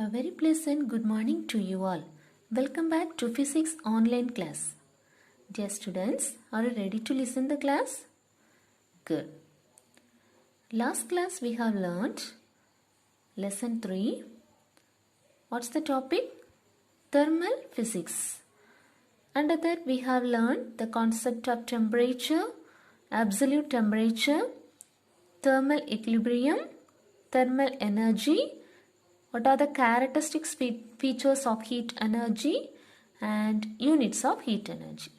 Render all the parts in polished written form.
A very pleasant good morning to you all. Welcome back to Physics online class. Dear students, are you ready to listen the class? Good. Last class we have learned lesson 3. What's the topic? Thermal physics. Under that we have learned the concept of temperature, absolute temperature, thermal equilibrium, thermal energy. What are the characteristics features of heat energy and units of heat energy?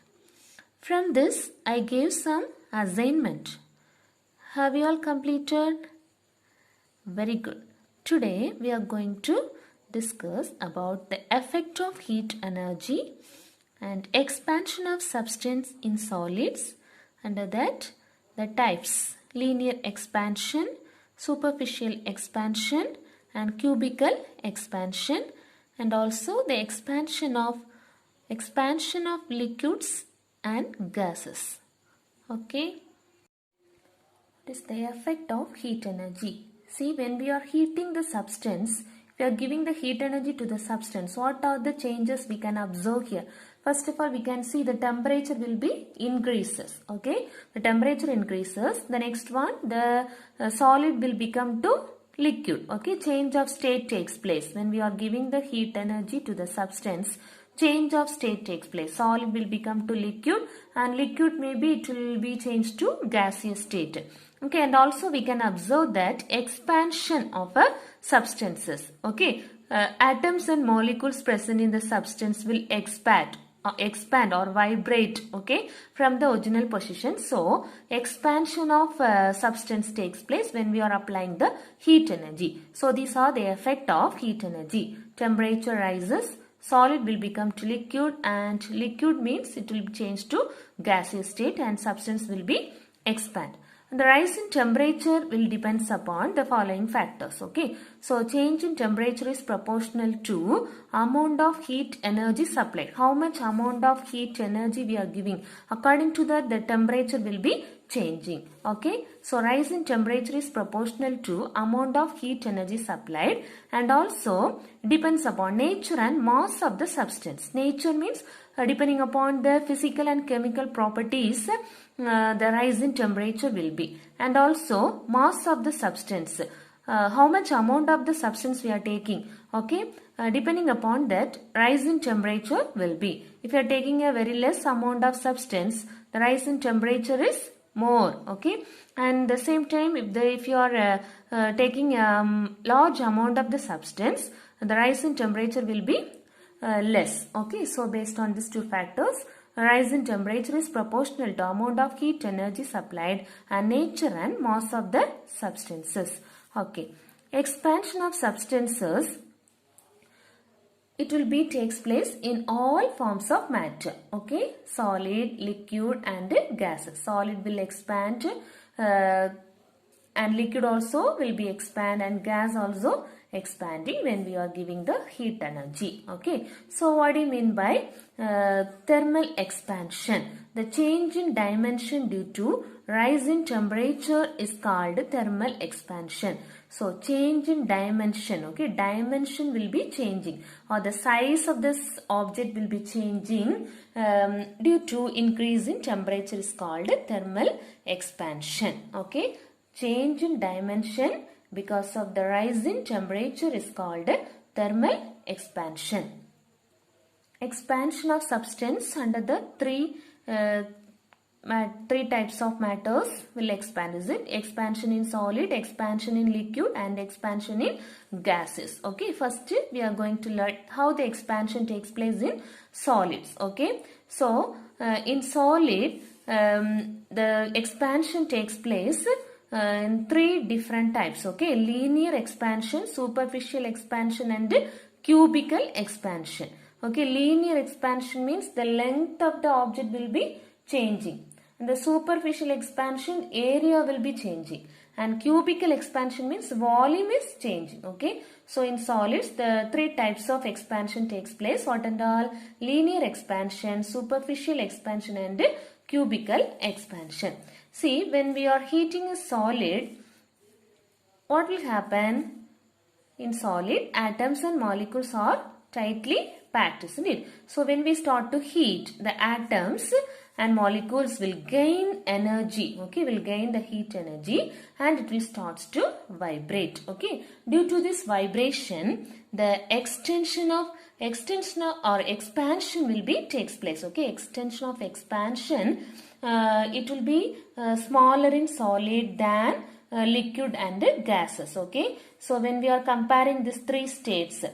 From this, I gave some assignment. Have you all completed? Very good. Today, we are going to discuss about the effect of heat energy and expansion of substance in solids. Under that, the types: linear expansion, superficial expansion, and cubical expansion, and also the expansion of liquids and gases. Okay. What is the effect of heat energy? See, when we are heating the substance, we are giving the heat energy to the substance. What are the changes we can observe here? First of all, we can see the temperature will be increases. Okay, the temperature increases. The next one, the solid will become to liquid. Okay, change of state takes place when we are giving the heat energy to the substance. Change of state takes place. Solid will become to liquid, and liquid maybe it will be changed to gaseous state. Okay, and also we can observe that expansion of substances. Okay, atoms and molecules present in the substance will expand or vibrate, okay, from the original position. So expansion of substance takes place when we are applying the heat energy. So these are the effect of heat energy. Temperature rises, solid will become to liquid, and liquid means it will change to gaseous state, and substance will be expand. The rise in temperature will depends upon the following factors. Okay, so change in temperature is proportional to amount of heat energy supplied. How much amount of heat energy we are giving, according to that the temperature will be changing. Okay, so rise in temperature is proportional to amount of heat energy supplied, and also depends upon nature and mass of the substance. Nature means depending upon the physical and chemical properties, the rise in temperature will be, and also mass of the substance, how much amount of the substance we are taking. Okay, depending upon that rise in temperature will be. If you are taking a very less amount of substance, the rise in temperature is more. Okay, and the same time if you are taking large amount of the substance, the rise in temperature will be less. Okay, so based on these two factors, rise in temperature is proportional to amount of heat energy supplied and nature and mass of the substances. Okay, expansion of substances, it will be takes place in all forms of matter. Okay, solid, liquid and gases. Solid will expand and liquid also will be expand, and gas also expanding when we are giving the heat energy. Okay, so what do you mean by thermal expansion? The change in dimension due to rise in temperature is called thermal expansion. So change in dimension, okay, dimension will be changing, or the size of this object will be changing due to increase in temperature is called thermal expansion. Okay, change in dimension because of the rise in temperature is called thermal expansion. Expansion of substance under the three types of matters will expand. Is it expansion in solid, expansion in liquid and expansion in gases? Okay, first we are going to learn how the expansion takes place in solids. Okay, so in solid the expansion takes place in three different types. Okay, linear expansion, superficial expansion and cubical expansion. Okay, linear expansion means the length of the object will be changing, and the superficial expansion area will be changing, and cubical expansion means volume is changing. Okay, so in solids the three types of expansion takes place. What and all? Linear expansion, superficial expansion and cubical expansion. See, when we are heating a solid, what will happen? in solid, atoms and molecules are tightly packed, isn't it? So when we start to heat, the atoms and molecules will gain energy, okay, will gain the heat energy, and it will start to vibrate, okay. Due to this vibration, the expansion or expansion will be takes place, okay. Extension of expansion, it will be smaller in solid than liquid and gases, okay. So when we are comparing these three states,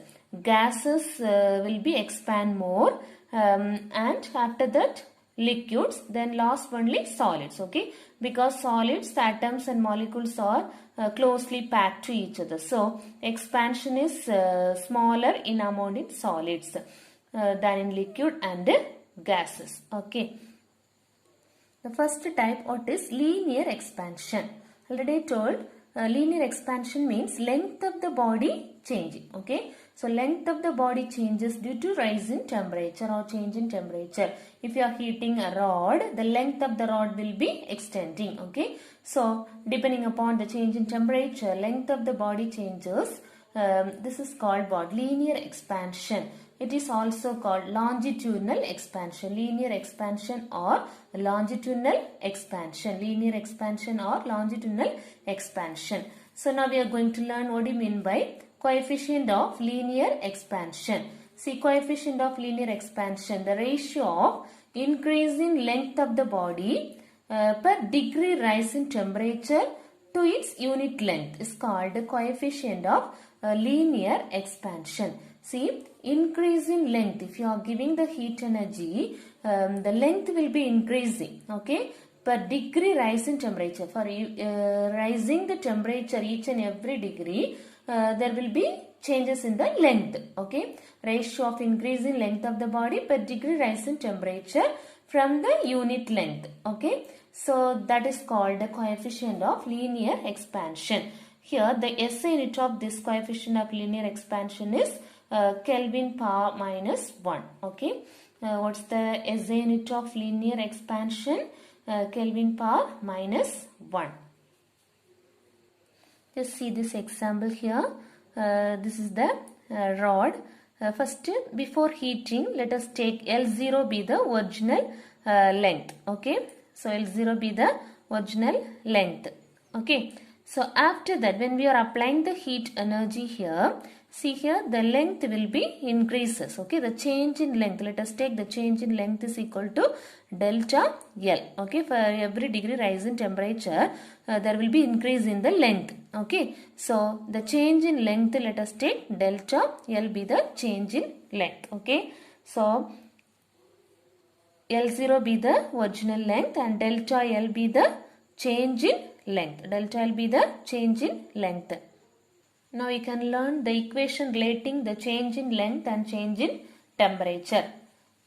gases will be expand more, and after that liquids, then last only solids, okay, because solids, atoms and molecules are closely packed to each other. So expansion is smaller in amount in solids than in liquid and gases, okay. The first type, what is linear expansion? Already told, linear expansion means length of the body changing, okay. So length of the body changes due to rise in temperature or change in temperature. If you are heating a rod, the length of the rod will be extending, okay. So depending upon the change in temperature, length of the body changes. This is called what? Linear expansion. It is also called longitudinal expansion. Linear expansion or longitudinal expansion. Linear expansion or longitudinal expansion. So now we are going to learn what do you mean by coefficient of linear expansion. See, coefficient of linear expansion, the ratio of increase in length of the body per degree rise in temperature to its unit length is called the coefficient of linear expansion. See, increase in length, if you are giving the heat energy, the length will be increasing, okay, per degree rise in temperature. For rising the temperature each and every degree, there will be changes in the length, okay. Ratio of increase in length of the body per degree rise in temperature from the unit length, okay. So that is called the coefficient of linear expansion. Here the SI unit of this coefficient of linear expansion is Kelvin power minus 1, okay. What's the SI unit of linear expansion? Kelvin power minus 1. Just see this example here. This is the rod. First, before heating, let us take L0 be the original length. Okay. So L0 be the original length. Okay. So after that, when we are applying the heat energy here, see here the length will be increases. Okay. The change in length. Let us take the change in length is equal to delta L. Okay. For every degree rise in temperature, there will be increase in the length. Okay. So the change in length, let us take delta L be the change in length. Okay. So L0 be the original length and delta L be the change in length. Delta L be the change in length. Now you can learn the equation relating the change in length and change in temperature.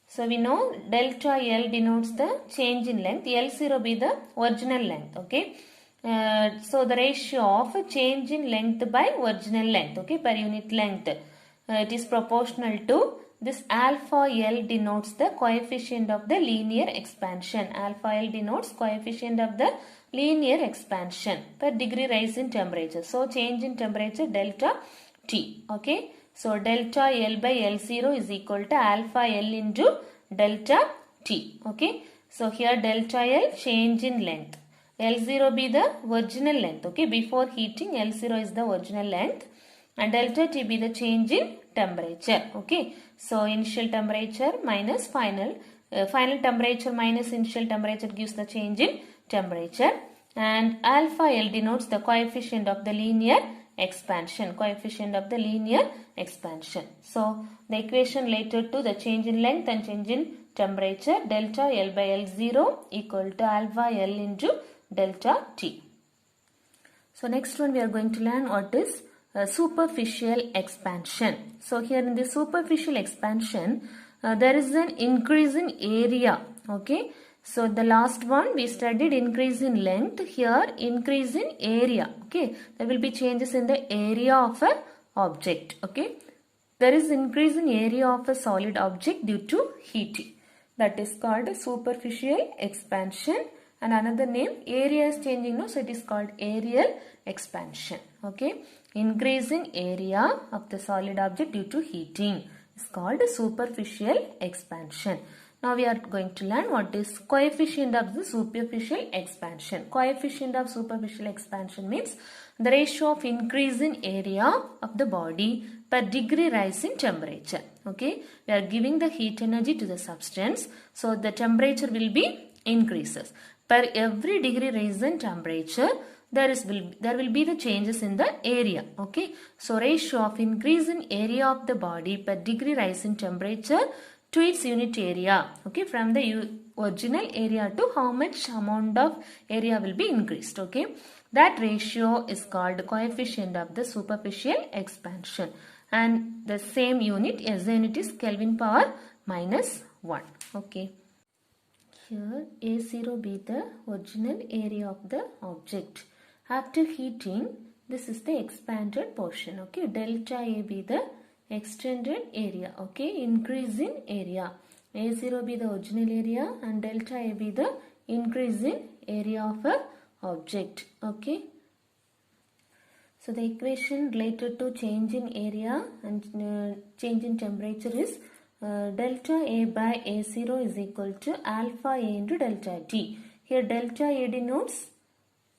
So we know delta L denotes the change in length. L0 be the original length. Okay. So the ratio of change in length by original length, okay, per unit length, it is proportional to this alpha L denotes the coefficient of the linear expansion. Alpha L denotes coefficient of the linear expansion per degree rise in temperature. So change in temperature delta T. Okay. So delta L by L0 is equal to alpha L into delta T. Okay. So here delta L change in length. L0 be the original length. Okay. Before heating, L0 is the original length and delta T be the change in temperature. Okay. So initial temperature minus final temperature minus initial temperature gives the change in temperature, and alpha L denotes the coefficient of the linear expansion. Coefficient of the linear expansion. So the equation related to the change in length and change in temperature, delta L by L0 equal to alpha L into delta T. So next one we are going to learn what is superficial expansion. So here in the superficial expansion, there is an increase in area. Okay. So the last one we studied increase in length. Here increase in area. Okay. There will be changes in the area of a object. Okay. There is increase in area of a solid object due to heating. That is called superficial expansion. and another name area is changing, no, so it is called areal expansion. Okay, increase in area of the solid object due to heating is called superficial expansion. Now we are going to learn what is coefficient of the superficial expansion. Coefficient of superficial expansion means the ratio of increase in area of the body per degree rise in temperature. Okay, we are giving the heat energy to the substance, so the temperature will be increases. Per every degree rise in temperature, there will be the changes in the area. Okay, so ratio of increase in area of the body per degree rise in temperature to its unit area. Okay, from the original area to how much amount of area will be increased. Okay, that ratio is called coefficient of the superficial expansion, and the same unit, SI unit, is Kelvin power minus 1. Okay, here A0 be the original area of the object. After heating, this is the expanded portion. Okay, delta A be the extended area. Okay, increase in area. A0 be the original area and delta A be the increase in area of a object. Okay, so the equation related to change in area and change in temperature is delta A by A0 is equal to alpha A into delta T. Here delta A denotes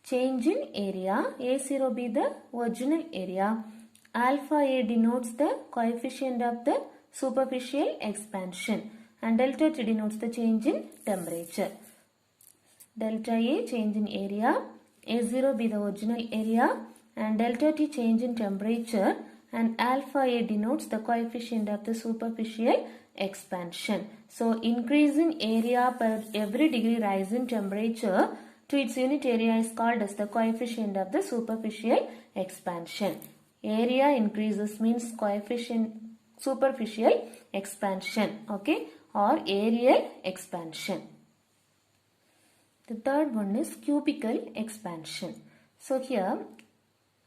change in area, A0 be the original area, alpha A denotes the coefficient of the superficial expansion, and delta T denotes the change in temperature. Delta A change in area, A0 be the original area, and delta T change in temperature, and alpha A denotes the coefficient of the superficial expansion. So increase in area per every degree rise in temperature to its unit area is called as the coefficient of the superficial expansion. Area increases means coefficient superficial expansion. Okay, or areal expansion. The third one is cubical expansion. So here,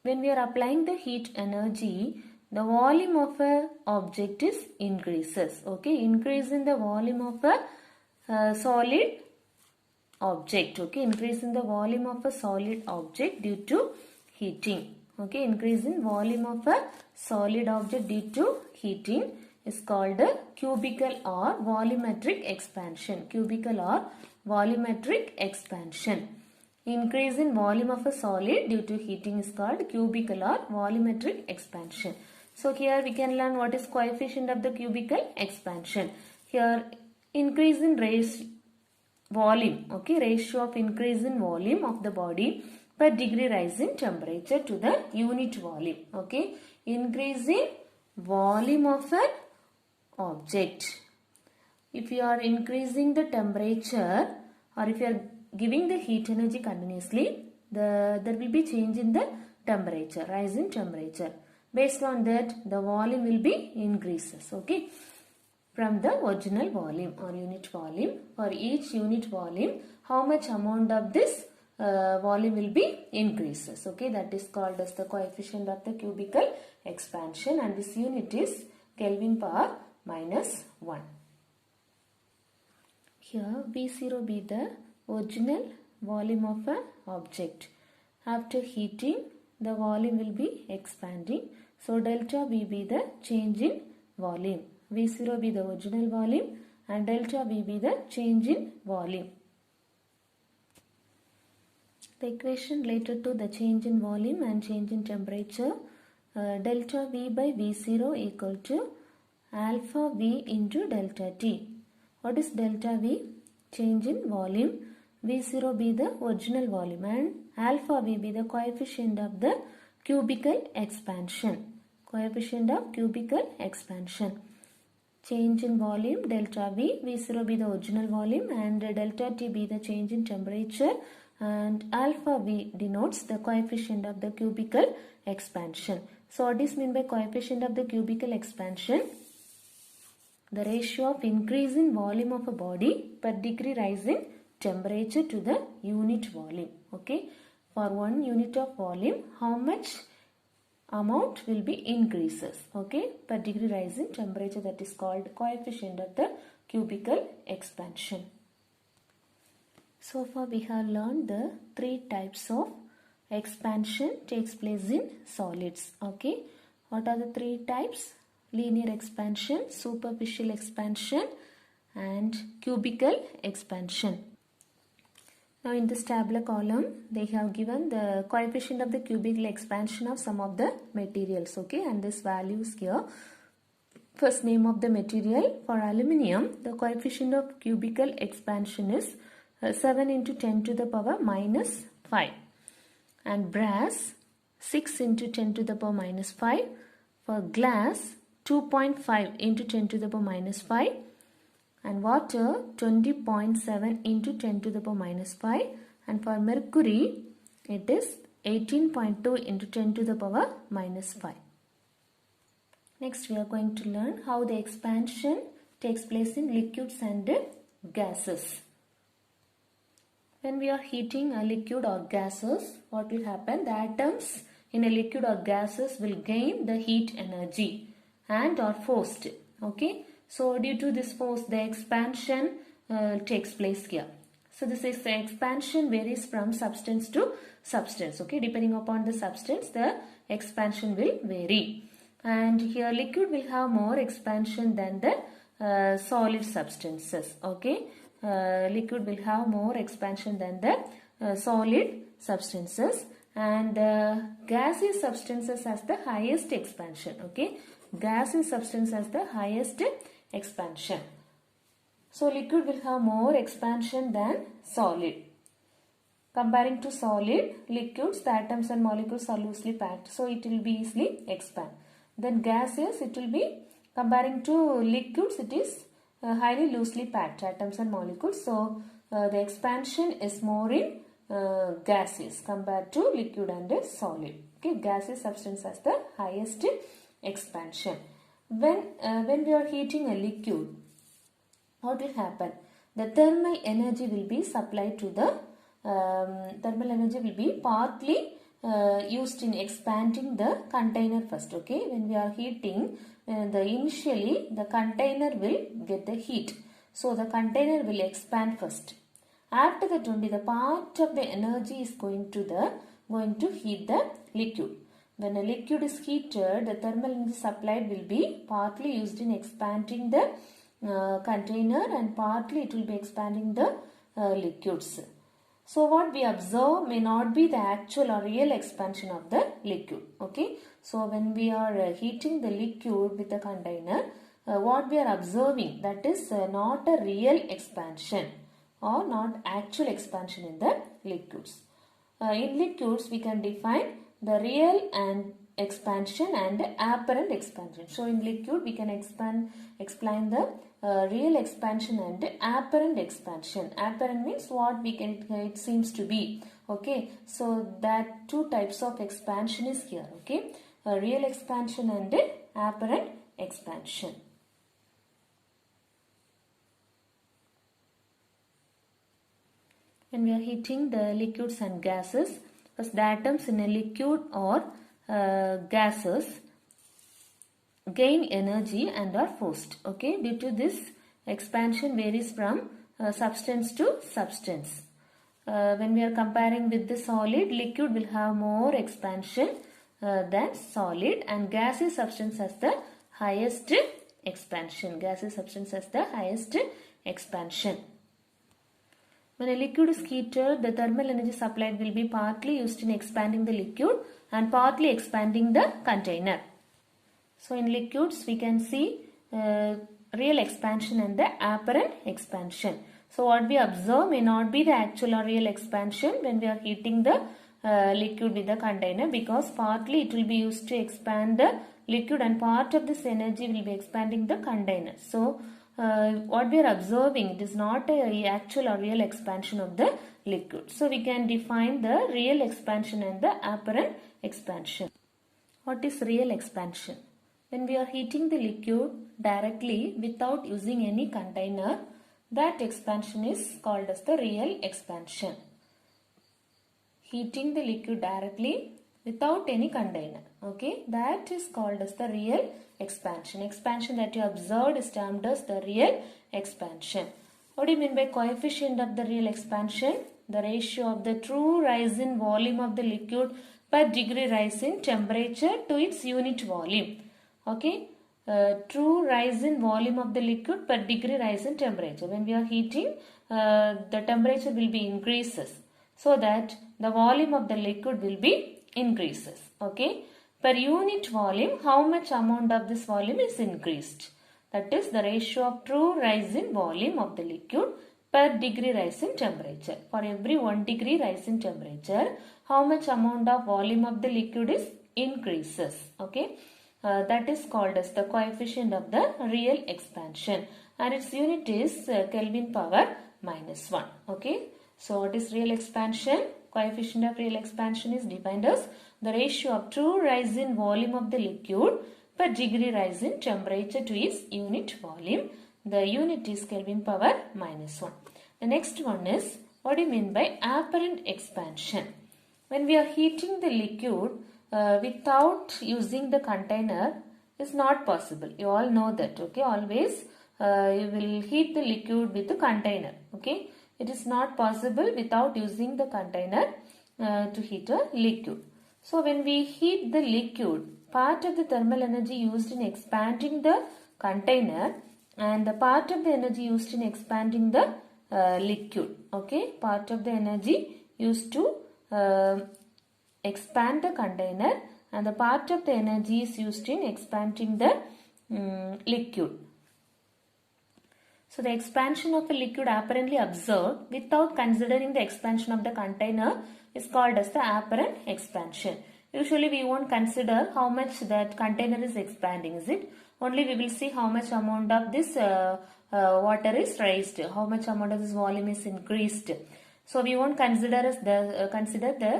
when we are applying the heat energy, the volume of a object is increases. Okay, increase in the volume of a solid object. Okay, increase in the volume of a solid object due to heating. Okay, increase in volume of a solid object due to heating is called a cubical or volumetric expansion. Cubical or volumetric expansion. Increase in volume of a solid due to heating is called cubical or volumetric expansion. So here we can learn what is coefficient of the cubical expansion. Here increase in volume. Okay, ratio of increase in volume of the body per degree rise in temperature to the unit volume. Okay, increase in volume of an object. If you are increasing the temperature or if you are giving the heat energy continuously, there will be change in the temperature, rise in temperature. Based on that, the volume will be increases. Okay, from the original volume or unit volume. For each unit volume, how much amount of this volume will be increases. Okay, that is called as the coefficient of the cubical expansion, and this unit is Kelvin power minus 1. Here V0 be the original volume of an object. After heating, the volume will be expanding. So delta V be the change in volume. V0 be the original volume and delta V be the change in volume. The equation related to the change in volume and change in temperature, delta V by V0 equal to alpha V into delta T. What is delta V? Change in volume. V0 be the original volume and alpha V be the coefficient of the cubical expansion. Coefficient of cubical expansion. Change in volume, delta V, V0 be the original volume and delta T be the change in temperature, and alpha V denotes the coefficient of the cubical expansion. So what is meant by coefficient of the cubical expansion? The ratio of increase in volume of a body per degree rise in temperature to the unit volume. Okay, for 1 unit of volume, how much amount will be increases. Okay, per degree rise in temperature, that is called coefficient of the cubical expansion. So far we have learned the three types of expansion takes place in solids. Okay, what are the three types? Linear expansion, superficial expansion and cubical expansion. Now in this tabular column they have given the coefficient of the cubical expansion of some of the materials. Okay, and this value is here. First, name of the material. For aluminium, the coefficient of cubical expansion is 7 into 10 to the power minus 5. And brass, 6 into 10 to the power minus 5. For glass, 2.5 into 10 to the power minus 5. And water, 20.7 into 10 to the power minus 5. And for mercury, it is 18.2 into 10 to the power minus 5. Next, we are going to learn how the expansion takes place in liquids and gases. When we are heating a liquid or gases, what will happen? The atoms in a liquid or gases will gain the heat energy and are forced. Okay. So, due to this force, the expansion takes place here. So, this is the expansion varies from substance to substance. Okay. Depending upon the substance, the expansion will vary. And here liquid will have more expansion than the solid substances. Okay, liquid will have more expansion than the solid substances, and gaseous substances has the highest expansion. Okay, gaseous substance has the highest expansion. So liquid will have more expansion than solid. Comparing to solid, liquids, the atoms and molecules are loosely packed, so it will be easily expand. Then gaseous, it will be, comparing to liquids, it is highly loosely packed, atoms and molecules. So the expansion is more in gaseous compared to liquid and solid. Okay, gaseous substance has the highest expansion. When we are heating a liquid, what will happen? The thermal energy will be supplied to the thermal energy will be partly used in expanding the container first. Okay, when we are heating, initially the container will get the heat, so the container will expand first. After that only the part of the energy is going to heat the liquid. When a liquid is heated, the thermal energy supplied will be partly used in expanding the container and partly it will be expanding the liquids. So what we observe may not be the actual or real expansion of the liquid. Okay. So when we are heating the liquid with the container, what we are observing, that is not a real expansion or not actual expansion in the liquids. In liquids we can define the real and expansion and apparent expansion. So in liquid we can explain the real expansion and apparent expansion. Apparent means what we can, it seems to be. Okay, so that two types of expansion is here. Okay, real expansion and apparent expansion. When we are heating the liquids and gases, first the atoms in a liquid or gases gain energy and are forced. Okay, due to this expansion varies from substance to substance. When we are comparing with the solid, liquid will have more expansion than solid, and gaseous substance has the highest expansion. Gaseous substance has the highest expansion. When a liquid is heated, the thermal energy supplied will be partly used in expanding the liquid and partly expanding the container. So in liquids we can see real expansion and the apparent expansion. So what we observe may not be the actual or real expansion when we are heating the liquid with the container, because partly it will be used to expand the liquid and part of this energy will be expanding the container. So what we are observing, it is not a actual or real expansion of the liquid. So we can define the real expansion and the apparent expansion. What is real expansion? When we are heating the liquid directly without using any container, that expansion is called as the real expansion. Heating the liquid directly without any container. Okay, that is called as the real expansion. Expansion that you observed is termed as the real expansion. What do you mean by coefficient of the real expansion? The ratio of the true rise in volume of the liquid per degree rise in temperature to its unit volume. Okay. True rise in volume of the liquid per degree rise in temperature. When we are heating, the temperature will be increases, so that the volume of the liquid will be increases. Okay. Per unit volume, how much amount of this volume is increased? That is the ratio of true rise in volume of the liquid per degree rise in temperature. For every 1 degree rise in temperature, how much amount of volume of the liquid is increases. Okay. That is called as the coefficient of the real expansion, and its unit is Kelvin power -1. Okay. So what is real expansion? Coefficient of real expansion is defined as the ratio of true rise in volume of the liquid per degree rise in temperature to its unit volume. The unit is Kelvin power -1. The next one is, what do you mean by apparent expansion? When we are heating the liquid without using the container is not possible. You all know that. Okay. Always you will heat the liquid with the container. Okay. It is not possible without using the container to heat a liquid. So when we heat the liquid, part of the thermal energy used in expanding the container and the part of the energy used in expanding the liquid. Okay. Part of the energy used to expand the container and the part of the energy is used in expanding the liquid. So the expansion of a liquid apparently observed without considering the expansion of the container is called as the apparent expansion. Usually we won't consider how much that container is expanding, is it? Only we will see how much amount of this water is raised, how much amount of this volume is increased. So we won't consider the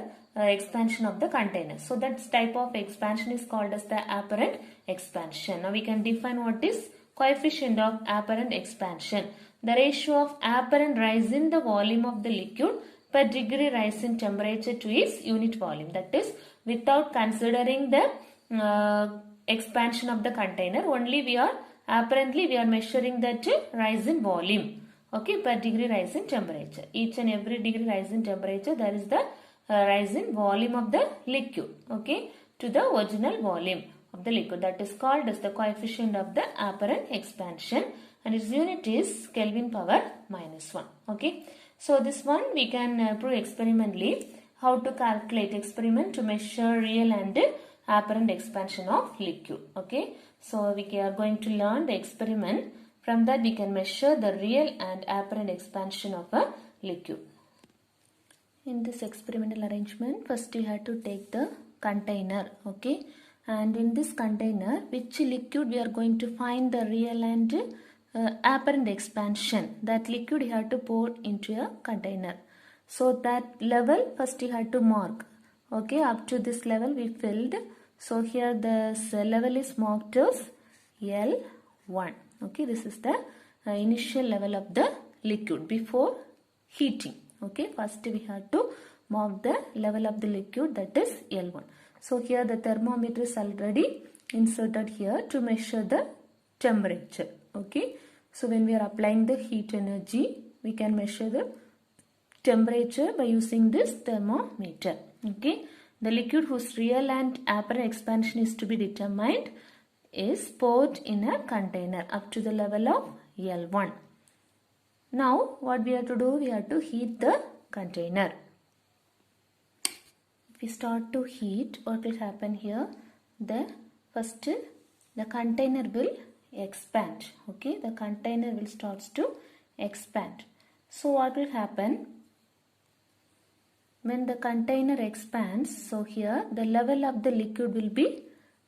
expansion of the container. So that type of expansion is called as the apparent expansion. Now we can define what is coefficient of apparent expansion. The ratio of apparent rise in the volume of the liquid per degree rise in temperature to its unit volume. That is without considering the expansion of the container. Only we are measuring that rise in volume. Okay, per degree rise in temperature. Each and every degree rise in temperature, there is the rise in volume of the liquid. Okay, to the original volume of the liquid. That is called as the coefficient of the apparent expansion, and its unit is Kelvin power -1. Okay, so this one we can prove experimentally. How to calculate experiment to measure real and apparent expansion of liquid. Okay, so we are going to learn the experiment. From that we can measure the real and apparent expansion of a liquid. In this experimental arrangement, first you have to take the container. Okay, and in this container, which liquid we are going to find the real and apparent expansion. That liquid you have to pour into a container. So that level first you have to mark. Okay, up to this level we filled. So here this level is marked as L1. Okay, this is the initial level of the liquid before heating. Okay, first we have to mark the level of the liquid, that is L1. So here the thermometer is already inserted here to measure the temperature. Okay, so when we are applying the heat energy, we can measure the temperature by using this thermometer. Okay, the liquid whose real and apparent expansion is to be determined is poured in a container up to the level of L1. Now what we have to do, we have to heat the container. If we start to heat, what will happen here? The container will expand. Okay, the container will start to expand. So what will happen? When the container expands, so here the level of the liquid will be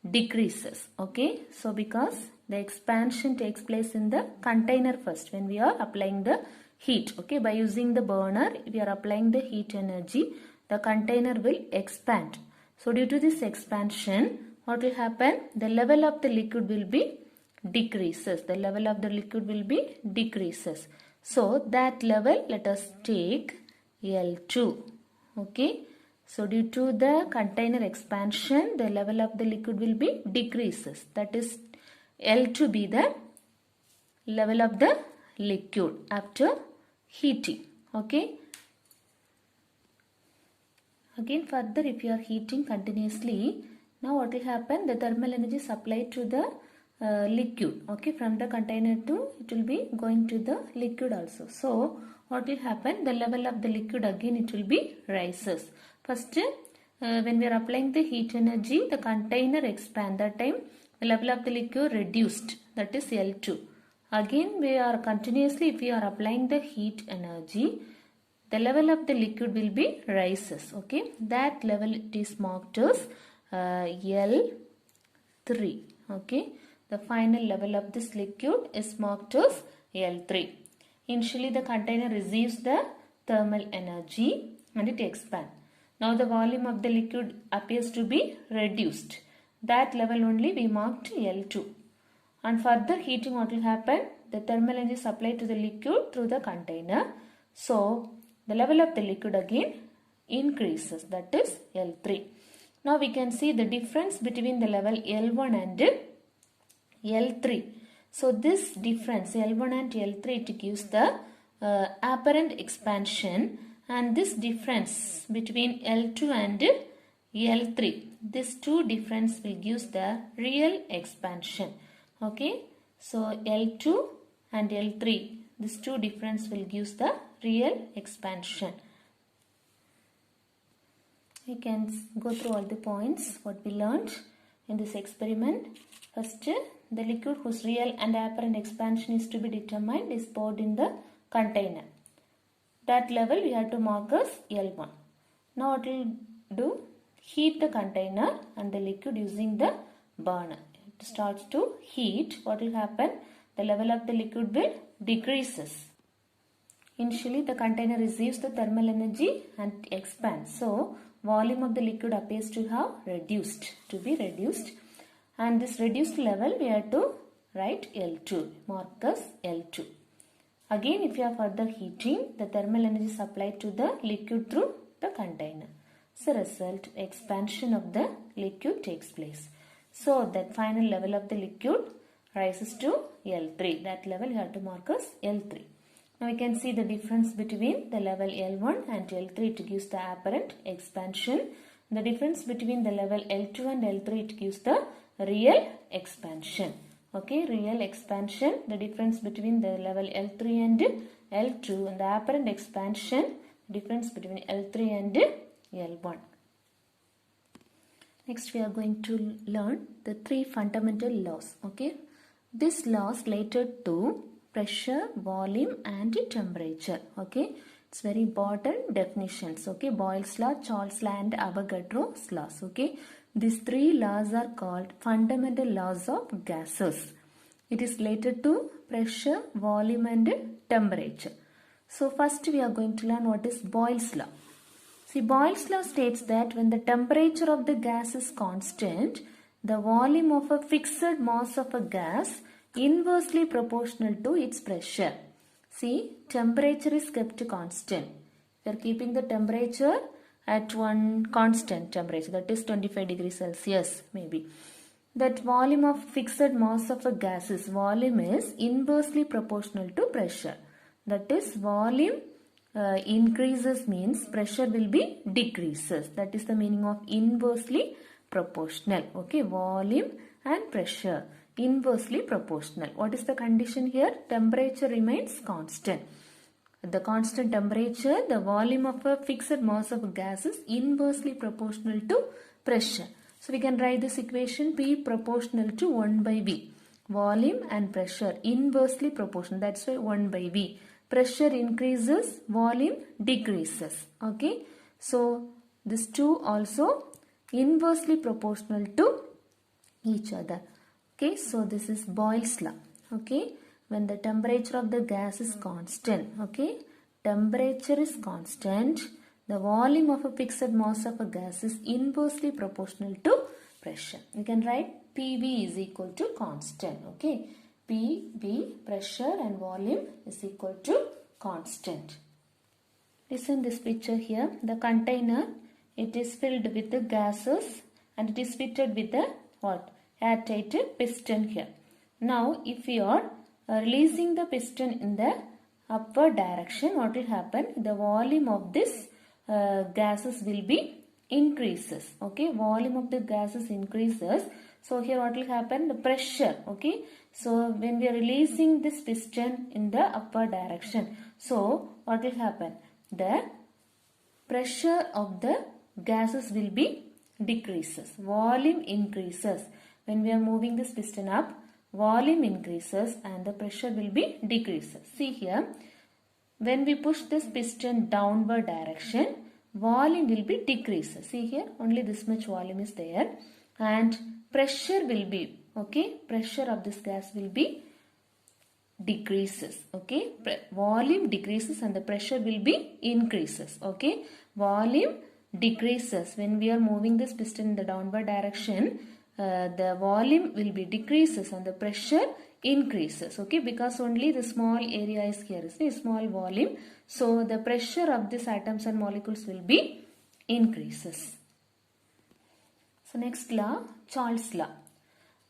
decreases. Okay, so because the expansion takes place in the container first when we are applying the heat. Okay, by using the burner we are applying the heat energy, the container will expand. So due to this expansion, what will happen? The level of the liquid will be decreases. The level of the liquid will be decreases. So that level, let us take L2. Okay, so due to the container expansion, the level of the liquid will be decreases. That is L to be the level of the liquid after heating. Okay. Again further, if you are heating continuously, now what will happen? The thermal energy supplied to the liquid, okay, from the container to, it will be going to the liquid also. So what will happen? The level of the liquid again it will be rises. First when we are applying the heat energy, the container expand. That time the level of the liquid reduced, that is L2. Again we are continuously, if we are applying the heat energy, the level of the liquid will be rises. Okay, that level it is marked as L3. Okay, the final level of this liquid is marked as L3. Initially the container receives the thermal energy and it expands. Now the volume of the liquid appears to be reduced. That level only we marked L2. And further heating, what will happen? The thermal energy supplied to the liquid through the container. So the level of the liquid again increases, that is L3. Now we can see the difference between the level L1 and L3. So this difference L1 and L3, it gives the apparent expansion, and this difference between L2 and L3, this two difference will give the real expansion. Okay, so L2 and L3, this two difference will give the real expansion. We can go through all the points what we learned in this experiment. First, the liquid whose real and apparent expansion is to be determined is poured in the container. That level we have to mark as L1. Now what we will do? Heat the container and the liquid using the burner. It starts to heat. What will happen? The level of the liquid will decreases. Initially the container receives the thermal energy and expands. So volume of the liquid appears to have reduced, and this reduced level we have to write L2, mark as L2. Again if you are further heating, the thermal energy supplied to the liquid through the container. As a result, expansion of the liquid takes place. So that final level of the liquid rises to L3. That level you have to mark as L3. Now we can see the difference between the level L1 and L3, it gives the apparent expansion. The difference between the level L2 and L3, it gives the real expansion. Okay, real expansion, the difference between the level L3 and L2, and the apparent expansion, difference between L3 and L1. Next we are going to learn the three fundamental laws. Okay, these laws related to pressure, volume and temperature. Okay, it's very important definitions. Okay, Boyle's law, Charles' law and Avogadro's laws. Okay, these three laws are called fundamental laws of gases. It is related to pressure, volume and temperature. So first we are going to learn what is Boyle's law. See, Boyle's law states that when the temperature of the gas is constant, the volume of a fixed mass of a gas inversely proportional to its pressure. See, temperature is kept constant. We are keeping the temperature at one constant temperature, that is 25 degrees Celsius maybe. That volume of fixed mass of a gas's volume is inversely proportional to pressure. That is, volume increases means pressure will be decreases. That is the meaning of inversely proportional. Okay, volume and pressure inversely proportional. What is the condition here? Temperature remains constant. At the constant temperature, the volume of a fixed mass of a gas is inversely proportional to pressure. So we can write this equation P proportional to 1 by V. Volume and pressure inversely proportional. That's why 1 by V. Pressure increases, volume decreases. Okay. So these two also inversely proportional to each other. Okay. So this is Boyle's law. Okay. When the temperature of the gas is constant. Okay. Temperature is constant. The volume of a fixed mass of a gas is inversely proportional to pressure. You can write PV is equal to constant. Okay. PV, pressure and volume is equal to constant. Listen this picture here. The container, it is filled with the gases and it is fitted with a what? Airtight piston here. Now if you are releasing the piston in the upward direction, what will happen? The volume of this gases will be increases. Okay, volume of the gases increases. So here what will happen? The pressure. Okay, so when we are releasing this piston in the upward direction, so what will happen? The pressure of the gases will be decreases. Volume increases. When we are moving this piston up, volume increases and the pressure will be decreases. See here, when we push this piston downward direction, volume will be decreases. See here, only this much volume is there and pressure will be, okay, pressure of this gas will be decreases. Okay, volume decreases and the pressure will be increases. Okay, volume decreases. When we are moving this piston in the downward direction, the volume will be decreases and the pressure increases. Okay, because only the small area is here, is a small volume, so the pressure of these atoms and molecules will be increases. So next law, Charles law.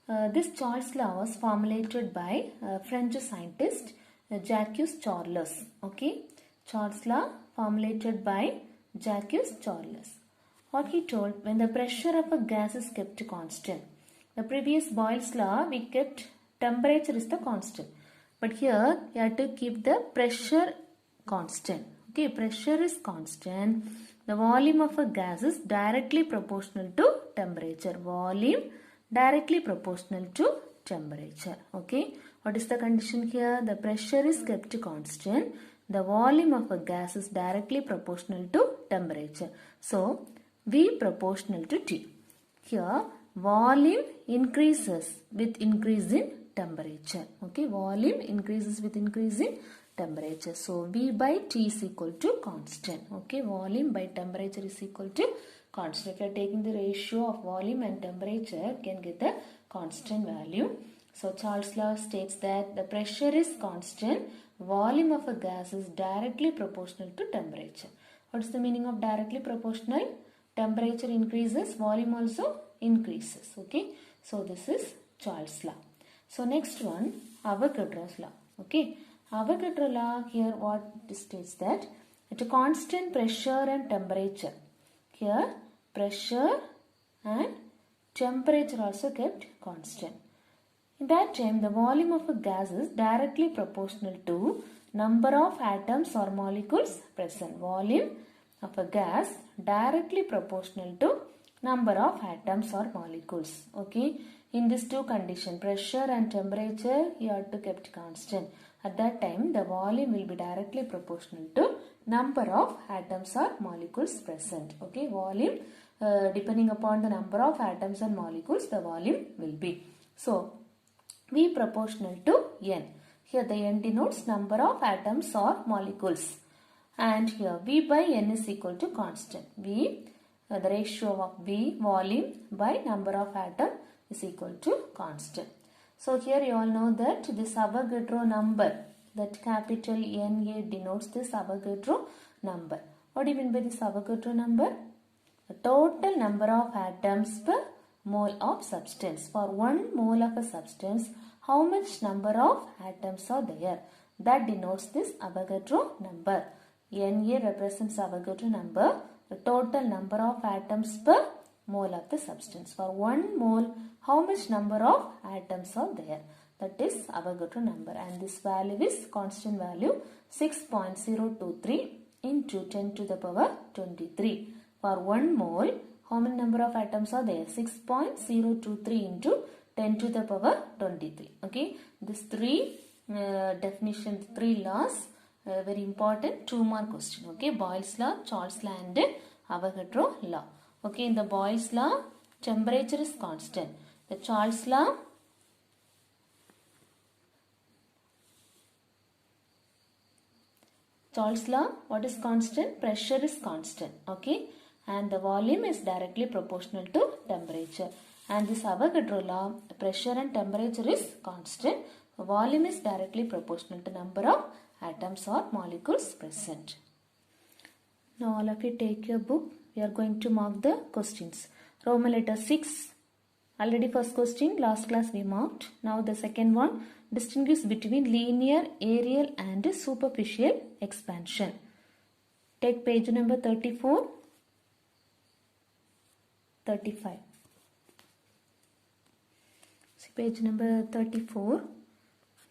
This Charles law was formulated by French scientist Jacques Charles. Okay, Charles law formulated by Jacques Charles. What he told, when the pressure of a gas is kept constant. The previous Boyle's law, we kept temperature is the constant. But here we have to keep the pressure constant. Okay, pressure is constant. The volume of a gas is directly proportional to temperature. Volume directly proportional to temperature. Okay, what is the condition here? The pressure is kept constant. The volume of a gas is directly proportional to temperature. So, V proportional to T. Here, volume increases with increase in temperature. Okay, volume increases with increase in temperature. So, V by T is equal to constant. Okay, volume by temperature is equal to constant. If you are taking the ratio of volume and temperature, you can get the constant value. So, Charles' law states that the pressure is constant. Volume of a gas is directly proportional to temperature. What is the meaning of directly proportional? Temperature increases, volume also increases. Okay, so this is Charles' law. So next one, Avogadro's law. Okay, Avogadro law, here what it states that at a constant pressure and temperature. Here pressure and temperature also kept constant. In that time, the volume of a gas is directly proportional to number of atoms or molecules present. Volume of a gas directly proportional to number of atoms or molecules. Okay, in these two conditions, pressure and temperature, you have to kept constant. At that time, the volume will be directly proportional to number of atoms or molecules present. Okay, volume depending upon the number of atoms and molecules, the volume will be. So, V proportional to N. Here the N denotes number of atoms or molecules. And here V by N is equal to constant. V, the ratio of V volume by number of atom is equal to constant. So here you all know that this Avogadro number, that capital NA denotes this Avogadro number. What do you mean by this Avogadro number? The total number of atoms per mole of substance. For 1 mole of a substance, how much number of atoms are there? That denotes this Avogadro number. Na represents Avogadro number, the total number of atoms per mole of the substance. For 1 mole, how much number of atoms are there? That is Avogadro number, and this value is constant value 6.023 into 10 to the power 23. For 1 mole, how many number of atoms are there? 6.023 into 10 to the power 23. Okay, this three definitions, 3 laws, very important 2 mark question. Okay, Boyle's law, Charles' law and Avogadro law. Okay, in the Boyle's law, temperature is constant. The Charles' law, what is constant? Pressure is constant. Okay, and the volume is directly proportional to temperature. And this Avogadro law, pressure and temperature is constant. Volume is directly proportional to number of atoms or molecules present. Now all of you take your book. We are going to mark the questions. Roman letter 6. Already first question last class we marked. Now the second one, distinguish between linear, aerial and superficial expansion. Take page number 34, 35. See page number 34,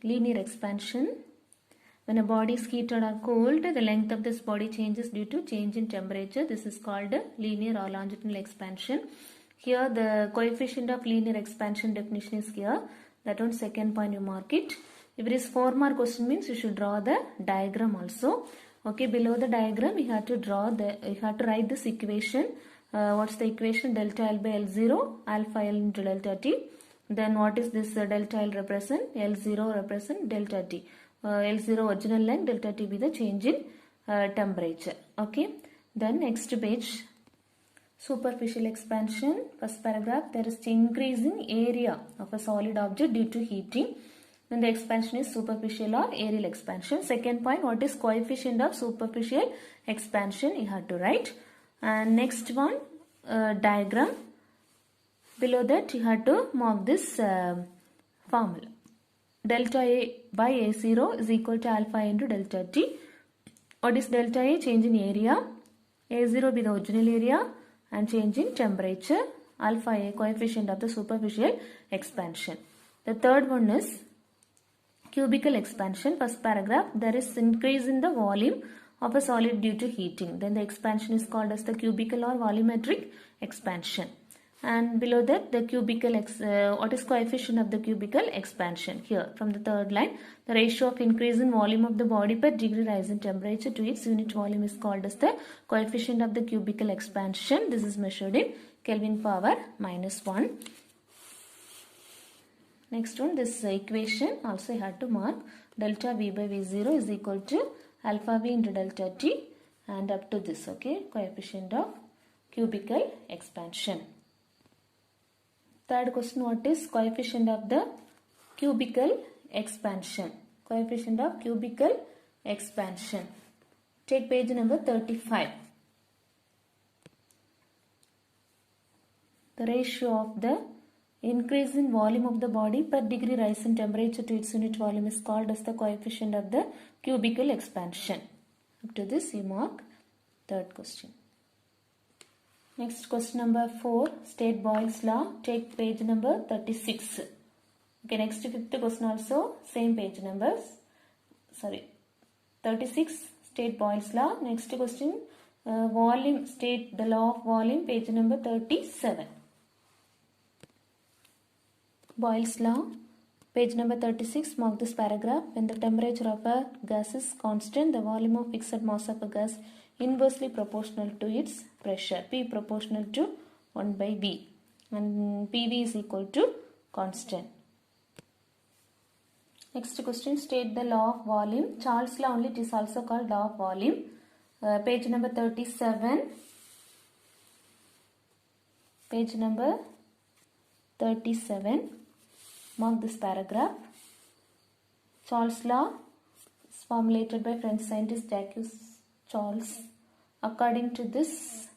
linear expansion. When a body is heated or cooled, the length of this body changes due to change in temperature. This is called linear or longitudinal expansion. Here the coefficient of linear expansion definition is here. That one second point you mark it. If it is 4 mark question means you should draw the diagram also. Okay, below the diagram you have to write this equation. What's the equation? Delta L by L0, alpha L into delta T. Then what is this delta L represent? L0 represent delta T. L0 original length, delta T be the change in temperature. Okay. Then next page, superficial expansion. First paragraph, there is increasing area of a solid object due to heating. Then the expansion is superficial or aerial expansion. Second point, what is coefficient of superficial expansion? You have to write. And next one, diagram. Below that you have to mark this formula. Delta A by A0 is equal to alpha into delta T. What is delta A? Change in area. A0 be the original area and change in temperature. Alpha A, coefficient of the superficial expansion. The third one is cubical expansion. First paragraph, there is increase in the volume of a solid due to heating. Then the expansion is called as the cubical or volumetric expansion. And below that the cubical, what is coefficient of the cubical expansion? Here from the third line, the ratio of increase in volume of the body per degree rise in temperature to its unit volume is called as the coefficient of the cubical expansion. This is measured in Kelvin power -1. Next one, this equation also I had to mark. Delta V by V0 is equal to alpha V into delta T and up to this, okay, coefficient of cubical expansion. Third question, what is coefficient of the cubical expansion? Coefficient of cubical expansion. Take page number 35. The ratio of the increase in volume of the body per degree rise in temperature to its unit volume is called as the coefficient of the cubical expansion. Up to this you mark third question. Next question number 4, state Boyle's law. Take page number 36. Okay, next fifth question also same page numbers. 36, state Boyle's law. Next question, volume, state the law of volume, page number 37. Boyle's law, page number 36, mark this paragraph. When the temperature of a gas is constant, the volume of fixed mass of a gas inversely proportional to its pressure. P proportional to 1 by V and PV is equal to constant. Next question, state the law of volume. Charles' law only, it is also called law of volume. Page number 37. Page number 37. Mark this paragraph. Charles' law is formulated by French scientist Jacques Charles. According to this,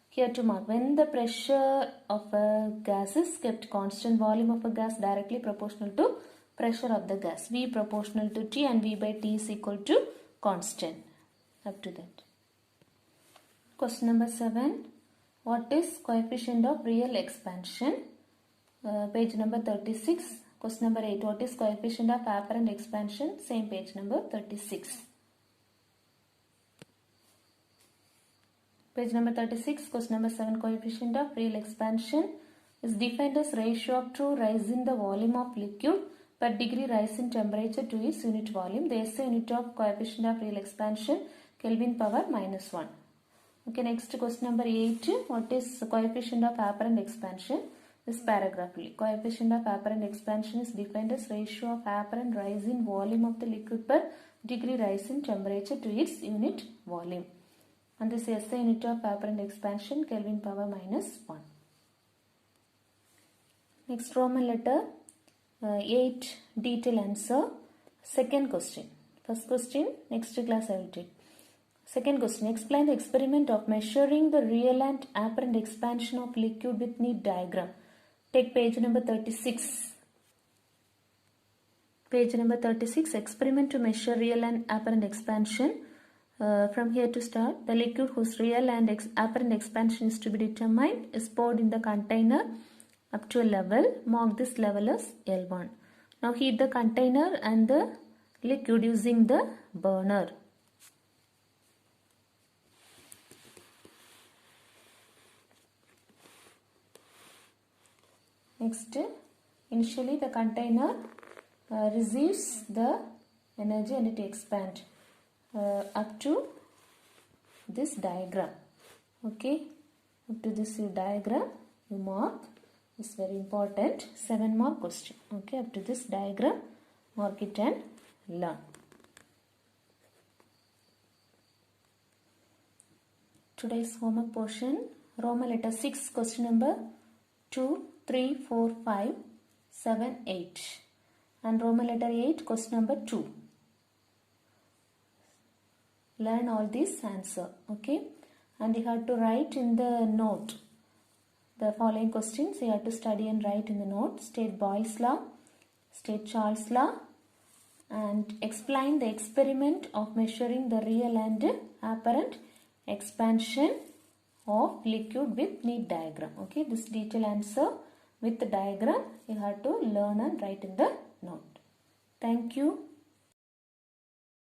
here to mark, when the pressure of a gas is kept constant, volume of a gas directly proportional to pressure of the gas. V proportional to T and V by T is equal to constant. Up to that. Question number 7. What is coefficient of real expansion? Page number 36. Question number 8. What is coefficient of apparent expansion? Same page number 36. Page number 36, question number 7, coefficient of real expansion is defined as ratio of true rise in the volume of liquid per degree rise in temperature to its unit volume. The SI unit of coefficient of real expansion, Kelvin power -1. Okay, next question number 8, what is coefficient of apparent expansion? This paragraph only. Coefficient of apparent expansion is defined as ratio of apparent rise in volume of the liquid per degree rise in temperature to its unit volume. And this SI unit of apparent expansion, Kelvin power -1. Next Roman letter 8, detail answer. Second question. First question, next class I will take. Second question, explain the experiment of measuring the real and apparent expansion of liquid with neat diagram. Take page number 36. Page number 36, experiment to measure real and apparent expansion. From here to start, the liquid whose real and apparent expansion is to be determined is poured in the container up to a level. Mark this level as L1. Now heat the container and the liquid using the burner. Next, initially the container receives the energy and it expands up to this diagram. Okay, up to this diagram you mark. It's very important. 7 mark question. Okay, up to this diagram mark it and learn. Today's homework portion, Roman letter 6, question number 2, 3, 4, 5, 7, 8. And Roman letter 8, question number 2. Learn all these answer. Okay. And you have to write in the note the following questions. You have to study and write in the note. State Boyle's law, state Charles' law, and explain the experiment of measuring the real and apparent expansion of liquid with neat diagram. Okay, this detailed answer with the diagram you have to learn and write in the note. Thank you.